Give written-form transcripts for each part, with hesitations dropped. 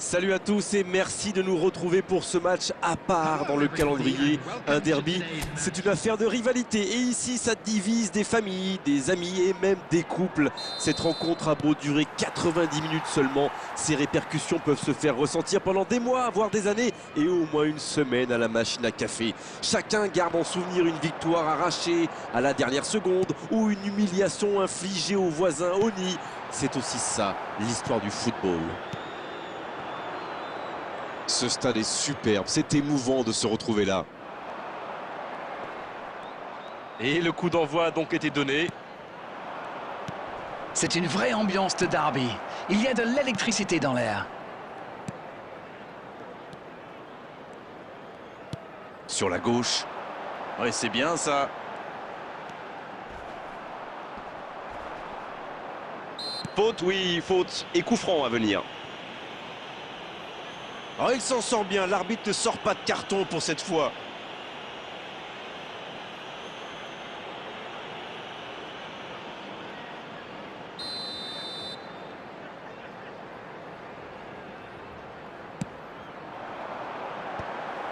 Salut à tous et merci de nous retrouver pour ce match à part dans le calendrier. Un derby, c'est une affaire de rivalité et ici ça divise des familles, des amis et même des couples. Cette rencontre a beau durer 90 minutes seulement, ses répercussions peuvent se faire ressentir pendant des mois, voire des années et au moins une semaine à la machine à café. Chacun garde en souvenir une victoire arrachée à la dernière seconde ou une humiliation infligée aux voisins au nid. C'est aussi ça, l'histoire du football. Ce stade est superbe, c'est émouvant de se retrouver là. Et le coup d'envoi a donc été donné. C'est une vraie ambiance de derby. Il y a de l'électricité dans l'air. Sur la gauche. Ouais, c'est bien ça. Faute, oui, faute. Et coup franc à venir. Oh, il s'en sort bien, l'arbitre ne sort pas de carton pour cette fois.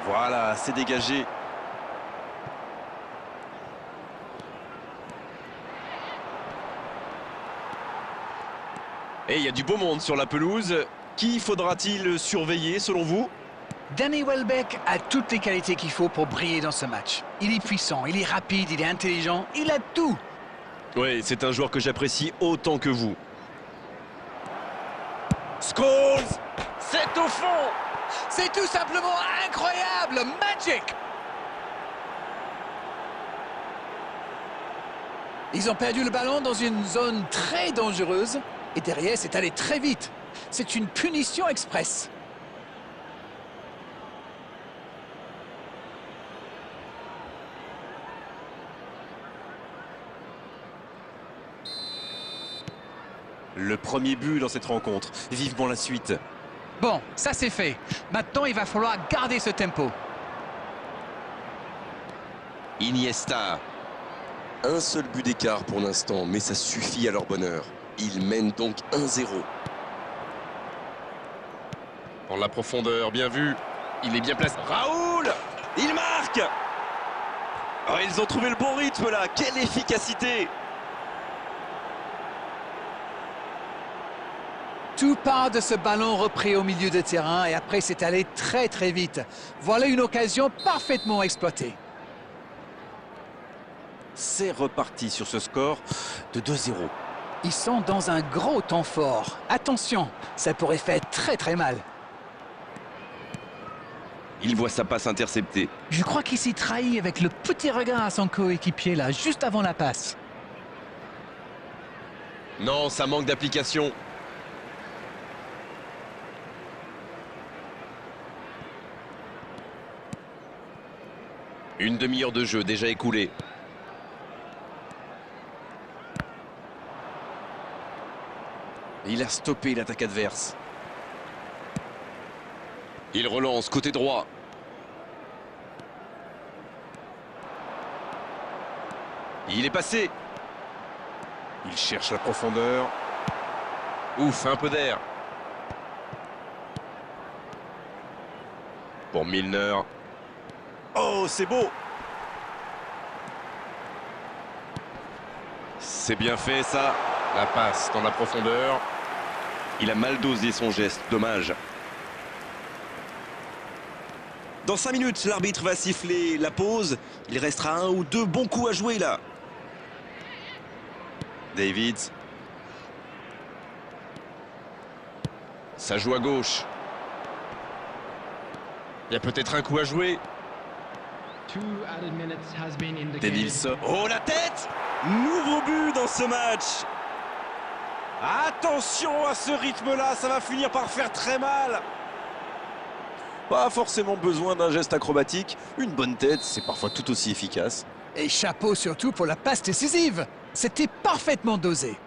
Voilà, c'est dégagé. Et il y a du beau monde sur la pelouse. Qui faudra-t-il surveiller selon vous? Danny Welbeck a toutes les qualités qu'il faut pour briller dans ce match. Il est puissant, il est rapide, il est intelligent, il a tout. Oui, c'est un joueur que j'apprécie autant que vous. Scholes! C'est au fond! C'est tout simplement incroyable, magic! Ils ont perdu le ballon dans une zone très dangereuse et derrière c'est allé très vite. C'est une punition express. Le premier but dans cette rencontre. Vivement la suite. Bon, ça c'est fait. Maintenant, il va falloir garder ce tempo. Iniesta. Un seul but d'écart pour l'instant, mais ça suffit à leur bonheur. Ils mènent donc 1-0. Dans la profondeur, bien vu. Il est bien placé. Raoul! Il marque! Oh, ils ont trouvé le bon rythme là. Quelle efficacité! Tout part de ce ballon repris au milieu de terrain et après c'est allé très très vite. Voilà une occasion parfaitement exploitée. C'est reparti sur ce score de 2-0. Ils sont dans un gros temps fort. Attention, ça pourrait faire très très mal. Il voit sa passe interceptée. Je crois qu'il s'y trahit avec le petit regard à son coéquipier là, juste avant la passe. Non, ça manque d'application. Une demi-heure de jeu déjà écoulée. Il a stoppé l'attaque adverse. Il relance côté droit. Il est passé. Il cherche la profondeur. Ouf, un peu d'air. Pour Milner. Oh, c'est beau. C'est bien fait ça. La passe dans la profondeur. Il a mal dosé son geste, dommage. Dans 5 minutes, l'arbitre va siffler la pause. Il restera un ou deux bons coups à jouer là. David. Ça joue à gauche. Il y a peut-être un coup à jouer. Denilson. Oh, la tête! Nouveau but dans ce match. Attention à ce rythme-là, ça va finir par faire très mal. Pas forcément besoin d'un geste acrobatique. Une bonne tête, c'est parfois tout aussi efficace. Et chapeau surtout pour la passe décisive. C'était parfaitement dosé.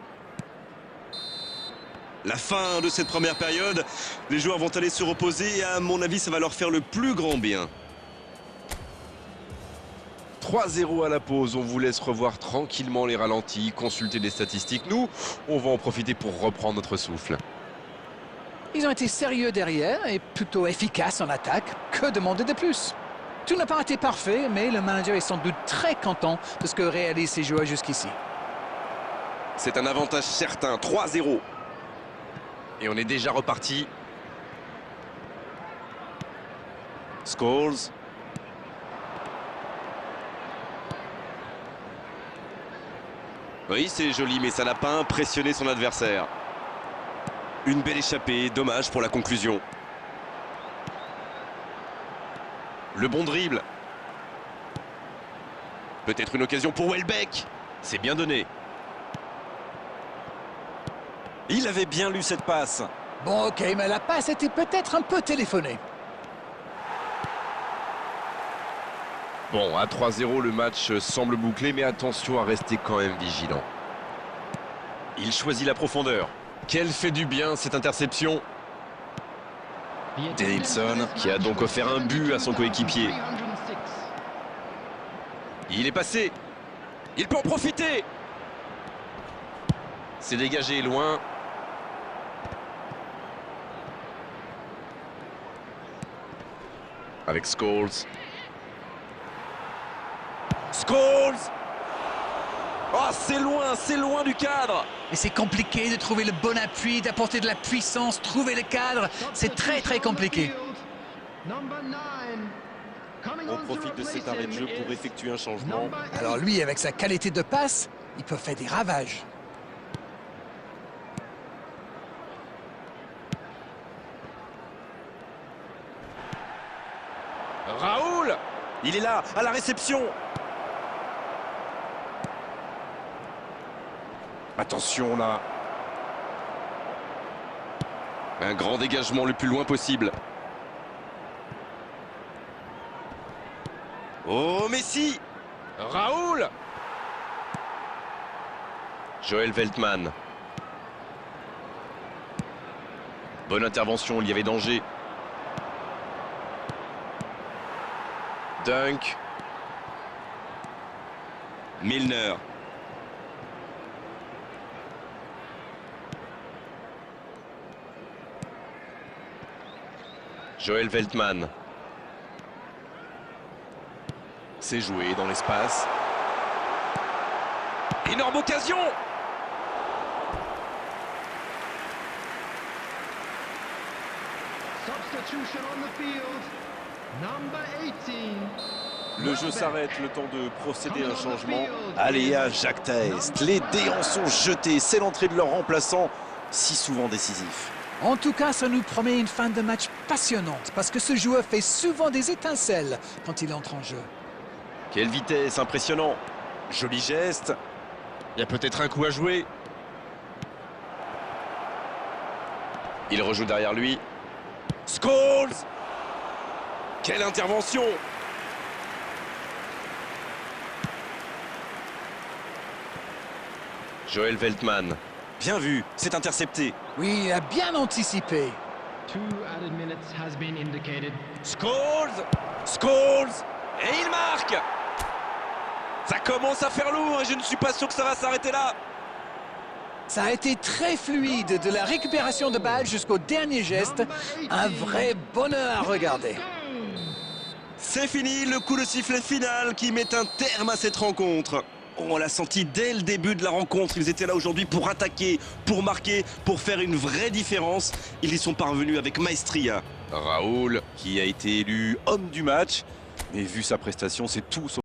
La fin de cette première période, les joueurs vont aller se reposer et à mon avis, ça va leur faire le plus grand bien. 3-0 à la pause, on vous laisse revoir tranquillement les ralentis, consulter les statistiques. Nous, on va en profiter pour reprendre notre souffle. Ils ont été sérieux derrière et plutôt efficaces en attaque. Que demander de plus? Tout n'a pas été parfait, mais le manager est sans doute très content de ce que réalisent ses joueurs jusqu'ici. C'est un avantage certain, 3-0. Et on est déjà reparti. Scholes. Oui, c'est joli, mais ça n'a pas impressionné son adversaire. Une belle échappée, dommage pour la conclusion. Le bon dribble. Peut-être une occasion pour Welbeck. C'est bien donné. Il avait bien lu cette passe. Bon, ok, mais la passe était peut-être un peu téléphonée. Bon, à 3-0, le match semble bouclé, mais attention à rester quand même vigilant. Il choisit la profondeur. Quelle fait du bien cette interception. Denilson qui a donc offert un but à son coéquipier. Il est passé. Il peut en profiter. C'est dégagé loin. Avec Scholes. Scholes. Oh, c'est loin du cadre. Et c'est compliqué de trouver le bon appui, d'apporter de la puissance, trouver le cadre. C'est très compliqué. On profite de cet arrêt de jeu pour effectuer un changement. Alors lui, avec sa qualité de passe, il peut faire des ravages. Raoul. Il est là, à la réception. Attention là. Un grand dégagement le plus loin possible. Oh, Messi. Raoul. Joël Veltman. Bonne intervention, il y avait danger. Dunk. Milner. Joël Veltman. C'est joué dans l'espace. Énorme occasion. Substitution on the field. Number 18. Le jeu s'arrête, le temps de procéder à un changement. Allez, à Jacques Taest. Les dés en sont jetés. C'est l'entrée de leur remplaçant, si souvent décisif. En tout cas, ça nous promet une fin de match passionnante, parce que ce joueur fait souvent des étincelles quand il entre en jeu. Quelle vitesse, impressionnant. Joli geste. Il y a peut-être un coup à jouer. Il rejoue derrière lui. Scholes. Quelle intervention. Joël Veltman. Bien vu, c'est intercepté. Oui, il a bien anticipé. 2 added minutes has been indicated. Scholes. Scholes. Et il marque. Ça commence à faire lourd et je ne suis pas sûr que ça va s'arrêter là. Ça a été très fluide, de la récupération de balle jusqu'au dernier geste. Un vrai bonheur à regarder. C'est fini, le coup de sifflet final qui met un terme à cette rencontre. On l'a senti dès le début de la rencontre. Ils étaient là aujourd'hui pour attaquer, pour marquer, pour faire une vraie différence. Ils y sont parvenus avec maestria. Raoul, qui a été élu homme du match. Mais vu sa prestation, c'est tout sauf